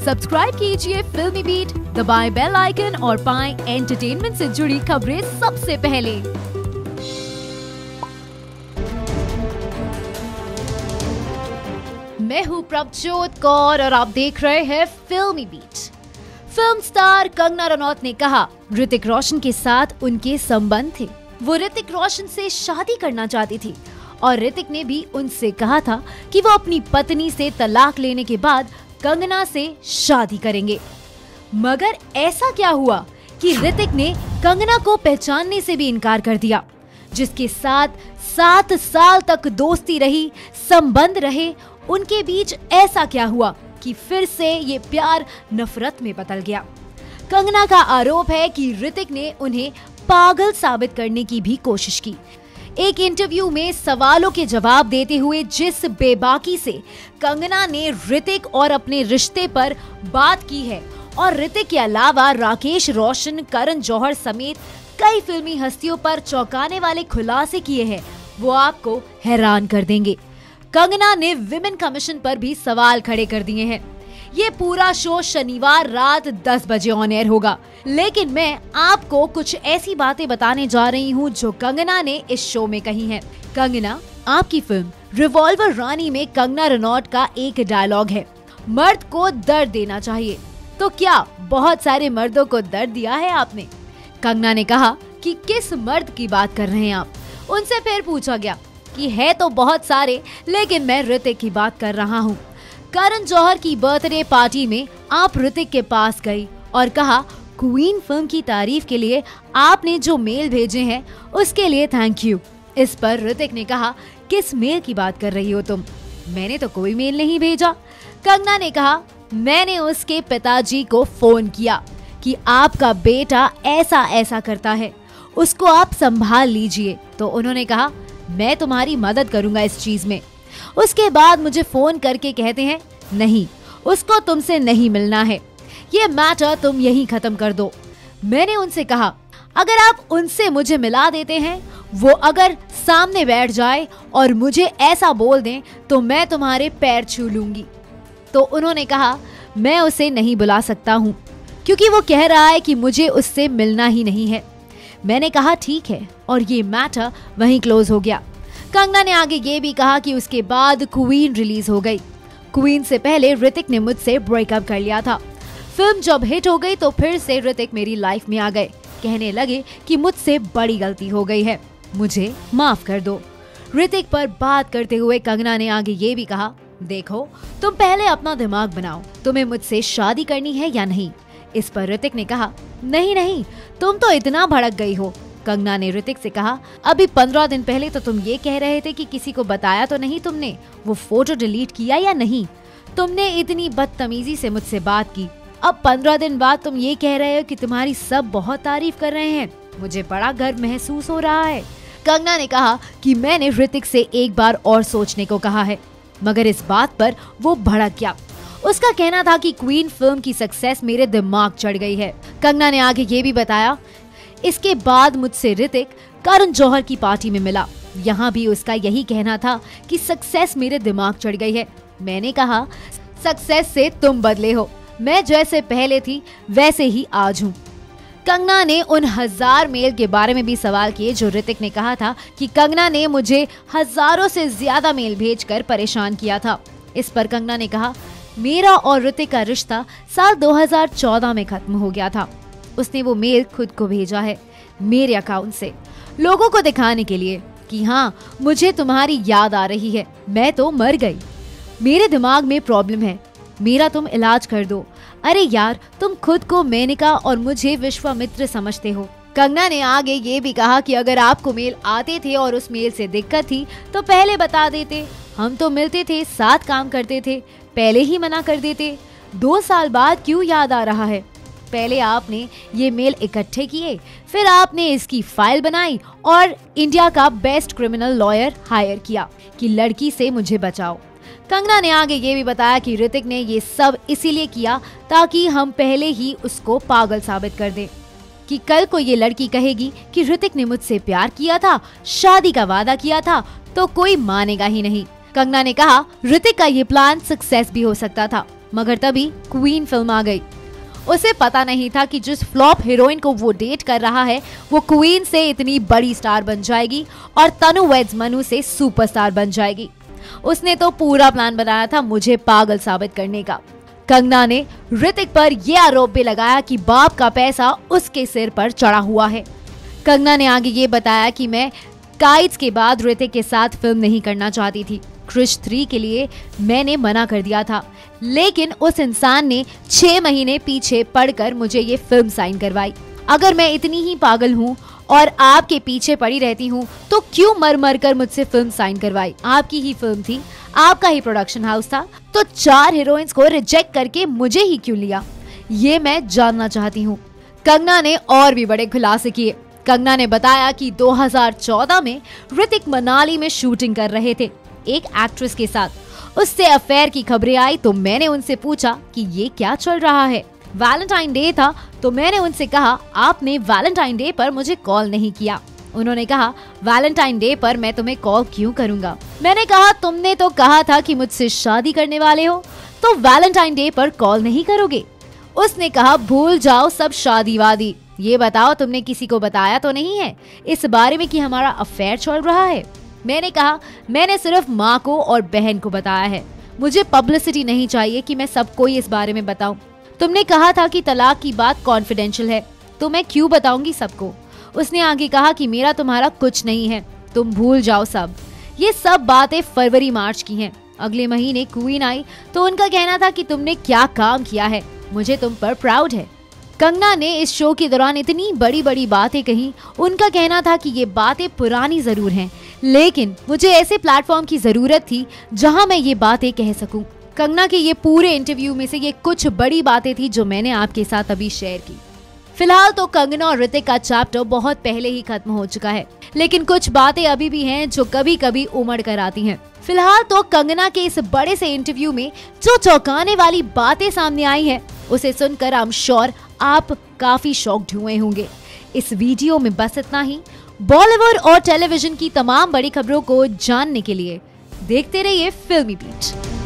Subscribe कीजिए फिल्मी beat, दबाएं बेल आइकन और पाएं एंटरटेनमेंट से जुड़ी खबरें सबसे पहले। मैं हूँ प्रभजोत कौर और आप देख रहे हैं फिल्मी beat. Film star Kangana Ranaut ने कहा ऋतिक रोशन के साथ उनके संबंध थे। वो ऋतिक रोशन से शादी करना चाहती थी और ऋतिक ने भी उनसे कहा था कि वो अपनी पत्नी से तलाक लेने के बाद कंगना से शादी करेंगे। मगर ऐसा क्या हुआ कि ऋतिक ने कंगना को पहचानने से भी इनकार कर दिया, जिसके साथ 7 साल तक दोस्ती रही, संबंध रहे। उनके बीच ऐसा क्या हुआ कि फिर से ये प्यार नफरत में बदल गया। कंगना का आरोप है कि ऋतिक ने उन्हें पागल साबित करने की भी कोशिश की। एक इंटरव्यू में सवालों के जवाब देते हुए जिस बेबाकी से कंगना ने ऋतिक और अपने रिश्ते पर बात की है और ऋतिक के अलावा राकेश रोशन, करण जौहर समेत कई फिल्मी हस्तियों पर चौंकाने वाले खुलासे किए हैं, वो आपको हैरान कर देंगे। कंगना ने विमेन कमीशन पर भी सवाल खड़े कर दिए हैं। ये पूरा शो शनिवार रात 10 बजे ऑन एयर होगा, लेकिन मैं आपको कुछ ऐसी बातें बताने जा रही हूँ जो कंगना ने इस शो में कही हैं। कंगना, आपकी फिल्म रिवॉल्वर रानी में कंगना रनौत का एक डायलॉग है, मर्द को दर्द देना चाहिए। तो क्या बहुत सारे मर्दों को दर्द दिया है आपने? कंगना ने कहा कि किस मर्द की बात कर रहे हैं आप? उनसे फिर पूछा गया कि है तो बहुत सारे, लेकिन मैं ऋतिक की बात कर रहा हूँ। करण जौहर की बर्थडे पार्टी में आप ऋतिक के पास गई और कहा क्वीन फिल्म की तारीफ के लिए आपने जो मेल भेजे हैं उसके लिए थैंक यू। इस पर ऋतिक ने कहा किस मेल की बात कर रही हो तुम? मैंने तो कोई मेल नहीं भेजा। कंगना ने कहा मैंने उसके पिताजी को फोन किया कि आपका बेटा ऐसा ऐसा करता है, उसको आप संभाल लीजिए। तो उन्होंने कहा मैं तुम्हारी मदद करूंगा इस चीज में। उसके बाद मुझे फोन करके कहते हैं नहीं, उसको तुमसे नहीं मिलना है, ये मैटर तुम यहीं खत्म कर दो। मैंने उनसे कहा अगर आप उनसे मुझे मिला देते हैं, वो अगर सामने बैठ जाए और मुझे ऐसा बोल दें तो मैं तुम्हारे पैर छू लूंगी। तो उन्होंने कहा मैं उसे नहीं बुला सकता हूँ क्योंकि वो कह रहा है कि मुझे उससे मिलना ही नहीं है। मैंने कहा ठीक है और ये मैटर वहीं क्लोज हो गया। कंगना ने आगे ये भी कहा कि उसके बाद क्वीन रिलीज हो गई। क्वीन से पहले ऋतिक ने मुझसे ब्रेकअप कर लिया था। फिल्म जब हिट हो गई तो फिर से ऋतिक मेरी लाइफ में आ गए। कहने लगे कि मुझसे बड़ी गलती हो गई है, मुझे माफ कर दो। ऋतिक पर बात करते हुए कंगना ने आगे ये भी कहा देखो तुम पहले अपना दिमाग बनाओ, तुम्हें मुझसे शादी करनी है या नहीं? इस पर ऋतिक ने कहा नहीं नहीं, तुम तो इतना भड़क गई हो। कंगना ने ऋतिक से कहा अभी 15 दिन पहले तो तुम ये कह रहे थे कि किसी को बताया तो नहीं तुमने, वो फोटो डिलीट किया या नहीं? तुमने इतनी बदतमीजी से मुझसे बात की, अब 15 दिन बाद तुम ये कह रहे हो कि तुम्हारी सब बहुत तारीफ कर रहे हैं। मुझे बड़ा गर्व महसूस हो रहा है। कंगना ने कहा कि मैंने ऋतिक से एक बार और सोचने को कहा है, मगर इस बात पर वो भड़क गया। उसका कहना था कि क्वीन फिल्म की सक्सेस मेरे दिमाग चढ़ गई है। कंगना ने आगे ये भी बताया इसके बाद मुझसे ऋतिक करण जौहर की पार्टी में मिला, यहाँ भी उसका यही कहना था कि सक्सेस मेरे दिमाग चढ़ गई है। मैंने कहा सक्सेस से तुम बदले हो, मैं जैसे पहले थी वैसे ही आज हूँ। कंगना ने उन 1000 मेल के बारे में भी सवाल किए जो ऋतिक ने कहा था कि कंगना ने मुझे हजारों से ज्यादा मेल भेजकर परेशान किया था। इस पर कंगना ने कहा मेरा और ऋतिक का रिश्ता साल 2014 में खत्म हो गया था। उसने वो मेल खुद को भेजा है मेरे अकाउंट से, लोगों को दिखाने के लिए कि हाँ मुझे तुम्हारी याद आ रही है, मैं तो मर गई, मेरे दिमाग में प्रॉब्लम है, मेरा तुम इलाज कर दो। अरे यार तुम खुद को मेनका और मुझे विश्वामित्र समझते हो। कंगना ने आगे ये भी कहा कि अगर आपको मेल आते थे और उस मेल से दिक्कत थी तो पहले बता देते, हम तो मिलते थे, साथ काम करते थे, पहले ही मना कर देते। 2 साल बाद क्यों याद आ रहा है? पहले आपने ये मेल इकट्ठे किए, फिर आपने इसकी फाइल बनाई और इंडिया का बेस्ट क्रिमिनल लॉयर हायर किया कि लड़की से मुझे बचाओ। कंगना ने आगे ये भी बताया कि ऋतिक ने ये सब इसीलिए किया ताकि हम पहले ही उसको पागल साबित कर दें, कि कल को ये लड़की कहेगी कि ऋतिक ने मुझसे प्यार किया था, शादी का वादा किया था, तो कोई मानेगा ही नहीं। कंगना ने कहा ऋतिक का ये प्लान सक्सेस भी हो सकता था, मगर तभी क्वीन फिल्म आ गई। उसे पता नहीं था कि जिस फ्लॉप हीरोइन को वो डेट कर रहा है वो क्वीन से इतनी बड़ी स्टार बन जाएगी और तनु वेड्स मनु से सुपरस्टार बन जाएगी। उसने तो पूरा प्लान बनाया था मुझे पागल साबित करने का। कंगना ने ऋतिक पर यह आरोप भी लगाया कि बाप का पैसा उसके सिर पर चढ़ा हुआ है। कंगना ने आगे ये बताया कि मैं काइट्स के बाद ऋतिक के साथ फिल्म नहीं करना चाहती थी। क्रिश 3 के लिए मैंने मना कर दिया था, लेकिन उस इंसान ने 6 महीने पीछे पड़कर मुझे ये फिल्म साइन करवाई। अगर मैं इतनी ही पागल हूँ और आपके पीछे पड़ी रहती हूँ तो क्यों मर मर कर मुझसे फिल्म साइन करवाई? आपकी ही फिल्म थी, आपका ही प्रोडक्शन हाउस था, तो 4 हीरोइंस को रिजेक्ट करके मुझे ही क्यों लिया? ये मैं जानना चाहती हूँ। कंगना ने और भी बड़े खुलासे किए। कंगना ने बताया कि 2014 में ऋतिक मनाली में शूटिंग कर रहे थे एक एक्ट्रेस के साथ। उससे अफेयर की खबरें आई तो मैंने उनसे पूछा कि ये क्या चल रहा है। वैलेंटाइन डे था तो मैंने उनसे कहा आपने वैलेंटाइन डे पर मुझे कॉल नहीं किया। उन्होंने कहा वैलेंटाइन डे पर मैं तुम्हें कॉल क्यों करूंगा? मैंने कहा तुमने तो कहा था कि मुझसे शादी करने वाले हो, तो वैलेंटाइन डे पर कॉल नहीं करोगे? उसने कहा भूल जाओ सब शादी वादी, ये बताओ तुमने किसी को बताया तो नहीं है इस बारे में कि हमारा अफेयर चल रहा है? मैंने कहा मैंने सिर्फ माँ को और बहन को बताया है, मुझे पब्लिसिटी नहीं चाहिए कि मैं सबको इस बारे में बताऊं। तुमने कहा था कि तलाक की बात कॉन्फिडेंशियल है, तो मैं क्यों बताऊंगी सबको? उसने आगे कहा कि मेरा तुम्हारा कुछ नहीं है, तुम भूल जाओ सब। ये सब बातें फरवरी मार्च की हैं। अगले महीने क्वीन आई तो उनका कहना था कि तुमने क्या काम किया है, मुझे तुम पर प्राउड है। कंगना ने इस शो के दौरान इतनी बड़ी बड़ी बातें कही। उनका कहना था कि ये बातें पुरानी जरूर हैं, लेकिन मुझे ऐसे प्लेटफॉर्म की जरूरत थी जहां मैं ये बातें कह सकूं। कंगना के ये पूरे इंटरव्यू में से ये कुछ बड़ी बातें थी जो मैंने आपके साथ अभी शेयर की। फिलहाल तो कंगना और ऋतिक का चैप्टर बहुत पहले ही खत्म हो चुका है, लेकिन कुछ बातें अभी भी हैं जो कभी कभी उमड़ कर आती हैं। फिलहाल तो कंगना के इस बड़े से इंटरव्यू में जो चौंकाने वाली बातें सामने आई हैं, उसे सुनकर आई एम श्योर आप काफी शॉक्ड हुए होंगे। इस वीडियो में बस इतना ही। बॉलीवुड और टेलीविजन की तमाम बड़ी खबरों को जानने के लिए देखते रहिए फिल्मी बीट।